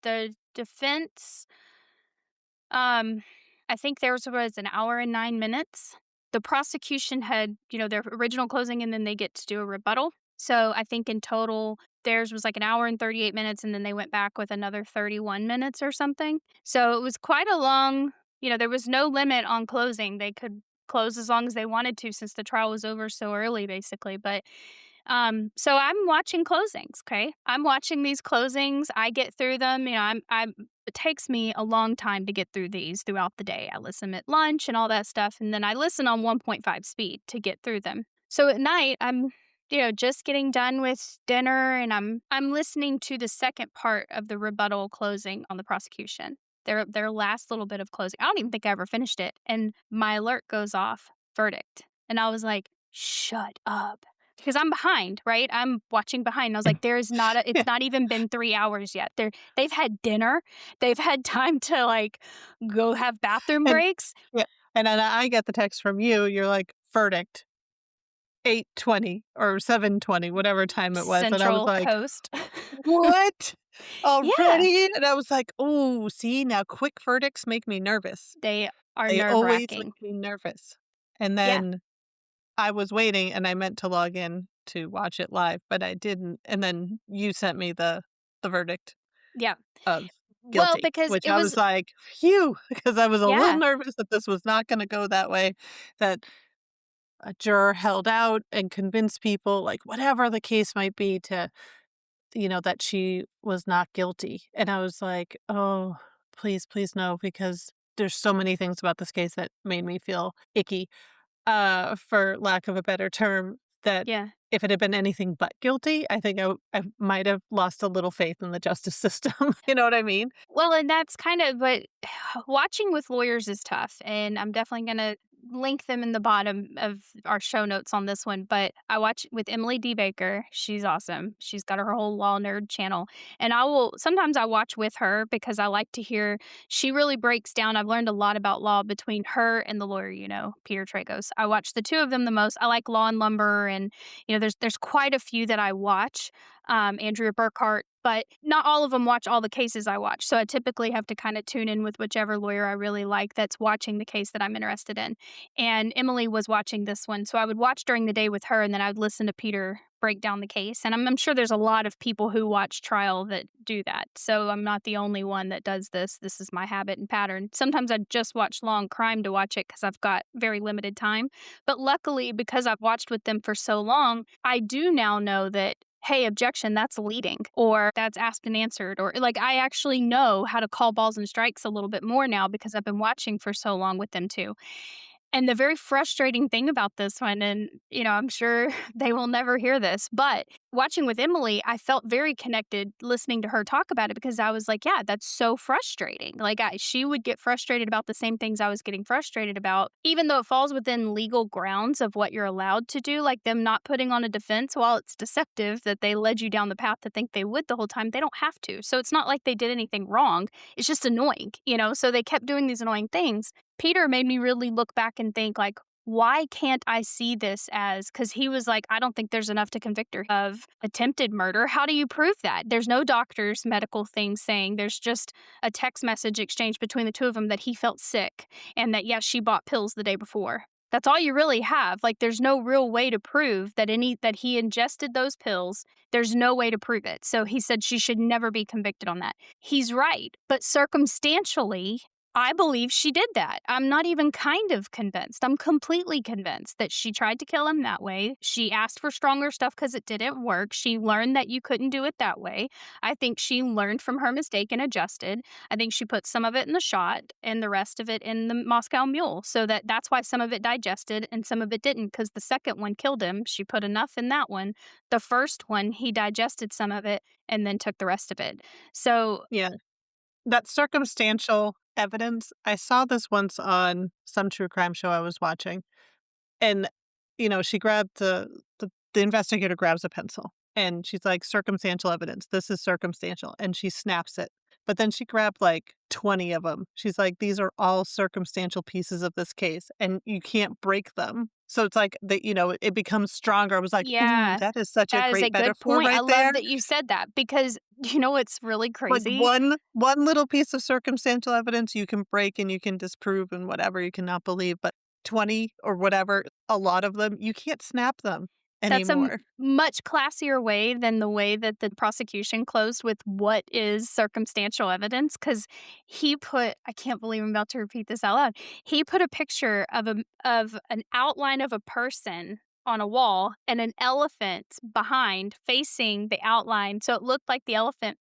the defense, um, I think theirs was an hour and 9 minutes. The prosecution had, their original closing, and then they get to do a rebuttal. So, I think in total, theirs was like an hour and 38 minutes, and then they went back with another 31 minutes or something. So, it was quite a long there was no limit on closing. They could close as long as they wanted to since the trial was over so early, basically, but so I'm watching closings, okay? I'm watching these closings. I get through them. I'm it takes me a long time to get through these throughout the day. I listen at lunch and all that stuff, and then I listen on 1.5 speed to get through them. So at night, I'm just getting done with dinner and I'm listening to the second part of the rebuttal closing on the prosecution. Their last little bit of closing. I don't even think I ever finished it, and my alert goes off, verdict. And I was like, "Shut up." Because I'm behind, right? I'm watching behind. And I was like, it's Yeah. not even been 3 hours yet. They've had dinner. They've had time to, like, go have bathroom And breaks. yeah, and then I get the text from you, you're like, "Verdict, 8:20 or 7:20," whatever time it was, and I was Central like, Coast. "What? Yeah. Already?" And I was like, "Oh, see, now quick verdicts make me nervous. They are They always make nerve-wracking. me nervous." And Yeah. then I was waiting, and I meant to log in to watch it live, but I didn't, and then you sent me the verdict Yeah. of Well, guilty, because which it I was was like, "Phew," because I was a little yeah. nervous that this was not gonna go that way, that a juror held out and convinced people, like, whatever the case might be, to that she was not guilty, and I was like, "Oh, please, please no," because there's so many things about this case that made me feel icky, for lack of a better term, that Yeah. if it had been anything but guilty, I think I might have lost a little faith in the justice system, you know what I mean? Well, and that's kind of what watching with lawyers is tough, and I'm definitely gonna link them in the bottom of our show notes on this one. But I watch with Emily D. Baker. She's awesome. She's got her whole law nerd channel, and I will sometimes I watch with her because I like to hear. She really breaks down. I've learned a lot about law between her and the lawyer, Peter Tragos. I watch the two of them the most. I like Law and Lumber, and there's quite a few that I watch. Andrea Burkhart, but not all of them watch all the cases I watch. So I typically have to kind of tune in with whichever lawyer I really like that's watching the case that I'm interested in. And Emily was watching this one. So I would watch during the day with her and then I would listen to Peter break down the case. And I'm sure there's a lot of people who watch trial that do that. So I'm not the only one that does this. This is my habit and pattern. Sometimes I just watch Law and Crime to watch it because I've got very limited time. But luckily, because I've watched with them for so long, I do now know that hey, objection, that's leading, or that's asked and answered, or like I actually know how to call balls and strikes a little bit more now because I've been watching for so long with them too. And the very frustrating thing about this one, and, I'm sure they will never hear this, but watching with Emily, I felt very connected listening to her talk about it because I was like, yeah, that's so frustrating. Like, she would get frustrated about the same things I was getting frustrated about, even though it falls within legal grounds of what you're allowed to do, like them not putting on a defense. While it's deceptive that they led you down the path to think they would the whole time, they don't have to. So it's not like they did anything wrong. It's just annoying. So they kept doing these annoying things. Peter made me really look back and think, like, why can't I see this as, because he was like, I don't think there's enough to convict her of attempted murder. How do you prove that? There's no doctor's medical thing saying, there's just a text message exchange between the two of them that he felt sick and that, yes, she bought pills the day before. That's all you really have. Like, there's no real way to prove that he ingested those pills. There's no way to prove it. So he said she should never be convicted on that. He's right. But circumstantially, I believe she did that. I'm not even kind of convinced. I'm completely convinced that she tried to kill him that way. She asked for stronger stuff because it didn't work. She learned that you couldn't do it that way. I think she learned from her mistake and adjusted. I think she put some of it in the shot and the rest of it in the Moscow Mule, so that's why some of it digested and some of it didn't, because the second one killed him. She put enough in that one. The first one, he digested some of it and then took the rest of it. So, Yeah. That circumstantial evidence, I saw this once on some true crime show I was watching, and, she grabbed the investigator grabs a pencil, and she's like, "Circumstantial evidence, this is circumstantial," and she snaps it, but then she grabbed, like, 20 of them. She's like, "These are all circumstantial pieces of this case, and you can't break them." So it's like, it becomes stronger. I was like, "Ooh, yeah, that is such a that is a great good metaphor point. I right love there." that you said that because you know what's really Like, crazy? one little piece of circumstantial evidence you can break and you can disprove and whatever you cannot believe, but 20 or whatever, a lot of them, you can't snap them That's a anymore. much classier way than the way that the prosecution closed with what is circumstantial evidence. Because I can't believe I'm about to repeat this out loud. He put a picture of an outline of a person on a wall and an elephant behind facing the outline, so it looked like the elephant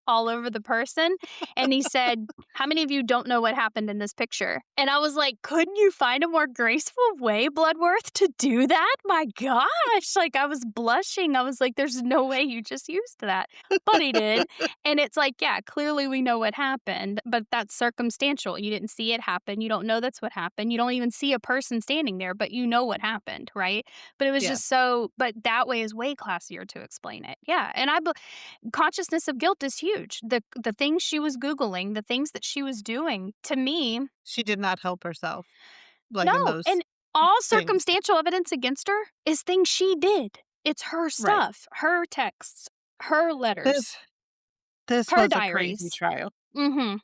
all over the person, and he said, "How many of you don't know what happened in this picture?" And I was like, "Couldn't you find a more graceful way, Bloodworth, to do that? My gosh!" Like, I was blushing. I was like, "There's no way you just used that." But he did, and it's like, yeah, clearly we know what happened, but that's circumstantial. You didn't see it happen. You don't know that's what happened. You don't even see a person standing there, but you know what happened, right? But it was Yeah, just but that way is way classier to explain it. Yeah, and consciousness of guilt is huge. The things she was Googling, the things that she was doing, to me, she did not help herself, like, in no. those And all things. circumstantial evidence against her is things she did. It's her Right. stuff, her texts, her letters, This this her was a crazy diaries. trial. Mhm.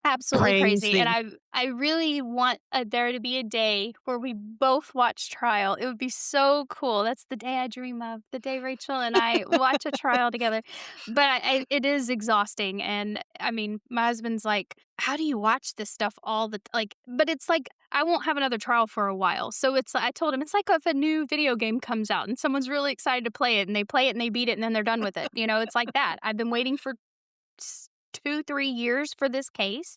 Absolutely crazy, and Crazy. I really want, there to be a day where we both watch trial. It would be so cool. That's the day I dream of, the day Rachel and I watch a trial together. But it is exhausting, and, I mean, my husband's like, "How do you watch this stuff all the" like, but it's like, I won't have another trial for a while, so I told him, "It's like if a new video game comes out and someone's really excited to play it, and they play it and they beat it, and then they're done with it." It's like that. I've been waiting for 2, 3 years for this case,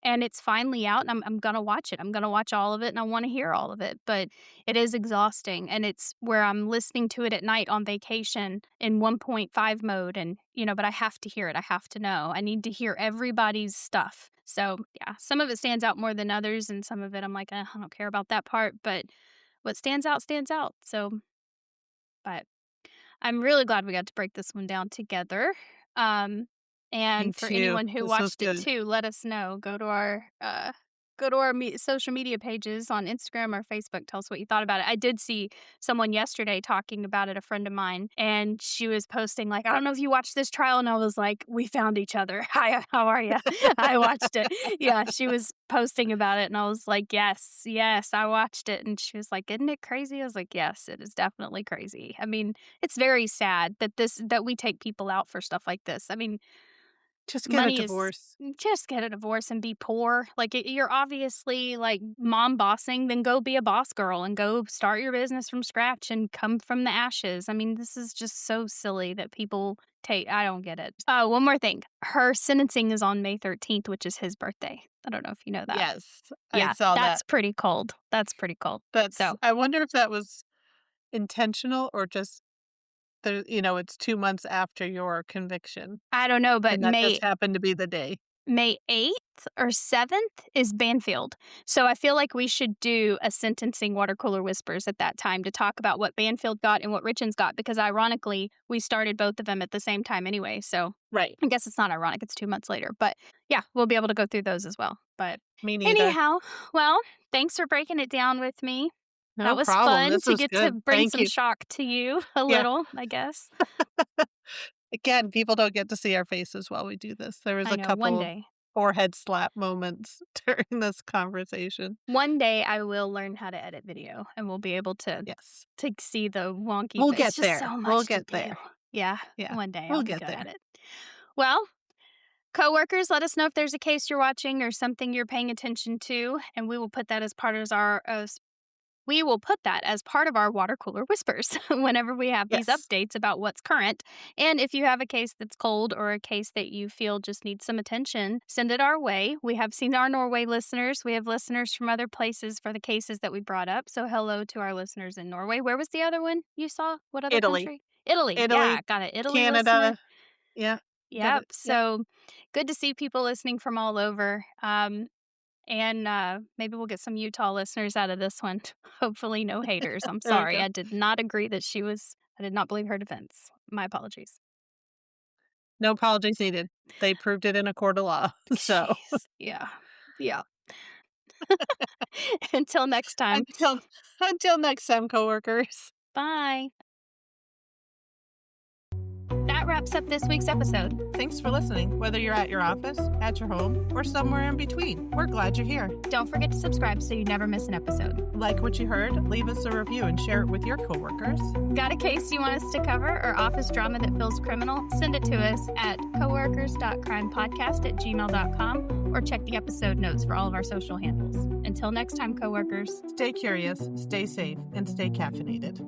and it's finally out, and I'm gonna watch it. I'm gonna watch all of it, and I wanna hear all of it, but it is exhausting, and it's where I'm listening to it at night on vacation in 1.5 mode, and, but I have to hear it. I have to know. I need to hear everybody's stuff. So, yeah, some of it stands out more than others, and some of it I'm like, I don't care about that part," but what stands out, stands out. So, but I'm really glad we got to break this one down together. Um, Me and for too. anyone who This was watched it good. too, let us know. Go to our social media pages on Instagram or Facebook. Tell us what you thought about it. I did see someone yesterday talking about it, a friend of mine, and she was posting like, "I don't know if you watched this trial," and I was like, "We found each other. Hi, how are you?" I watched it. Yeah, she was posting about it, and I was like, "Yes, yes, I watched it." And she was like, "Isn't it crazy?" I was like, "Yes, it is definitely crazy." I mean, it's very sad that we take people out for stuff like this. I mean, Just get a money is divorce. just get a divorce and be poor. Like, you're obviously, like, mom bossing, then go be a boss girl and go start your business from scratch and come from the ashes. I mean, this is just so silly that people Tate, I don't get it. Oh, one more thing. Her sentencing is on May 13th, which is his birthday. I don't know if you know that. Yes, I Yeah, saw that's that. pretty cold. That's pretty cold. That's So, I wonder if that was intentional or just it's 2 months after your conviction, I don't know, but and that just happened to be the day. May 8th or 7th is Banfield. So I feel like we should do a sentencing water cooler whispers at that time to talk about what Banfield got and what Richins got because ironically, we started both of them at the same time anyway. So Right. I guess it's not ironic, it's 2 months later. But yeah, we'll be able to go through those as well. But Me neither. anyhow, well, thanks for breaking it down with me. That No was problem, fun this to was get to good. bring Thank some you. shock to you a Yeah. little, I guess. Again, people don't get to see our faces while we do this. There was I a know, one couple of day. forehead slap moments during this conversation. One day I will learn how to edit video, and we'll be able Yes. to see the wonky We'll fa it's get just there. so We'll much to get do. there. Yeah, Yeah. one day We'll I'll be get good at there. it. Well, coworkers, let us know if there's a case you're watching or something you're paying attention to, and we will put that as part of our water cooler whispers whenever we have these Yes. updates about what's current. And if you have a case that's cold or a case that you feel just needs some attention, send it our way. We have seen our Norway listeners. We have listeners from other places for the cases that we brought up. So hello to our listeners in Norway. Where was the other one you saw? What other Italy. country? Italy. Yeah, Italy, got an Italy listener. Canada. Yeah. Got Yep. it. Yep. So good to see people listening from all over. And maybe we'll get some Utah listeners out of this one. Hopefully, no haters. I'm There we sorry. go. I did not agree that I did not believe her defense. My apologies. No apologies needed. They proved it in a court of law. So Jeez. Yeah. Yeah. Until next time. until until next time, coworkers. Bye. That wraps up this week's episode. Thanks for listening. Whether you're at your office, at your home, or somewhere in between, we're glad you're here. Don't forget to subscribe so you never miss an episode. Like what you heard, leave us a review and share it with your coworkers. Got a case you want us to cover or office drama that feels criminal? Send it to us at coworkers.crimepodcast@gmail.com or check the episode notes for all of our social handles. Until next time, coworkers. Stay curious, stay safe, and stay caffeinated.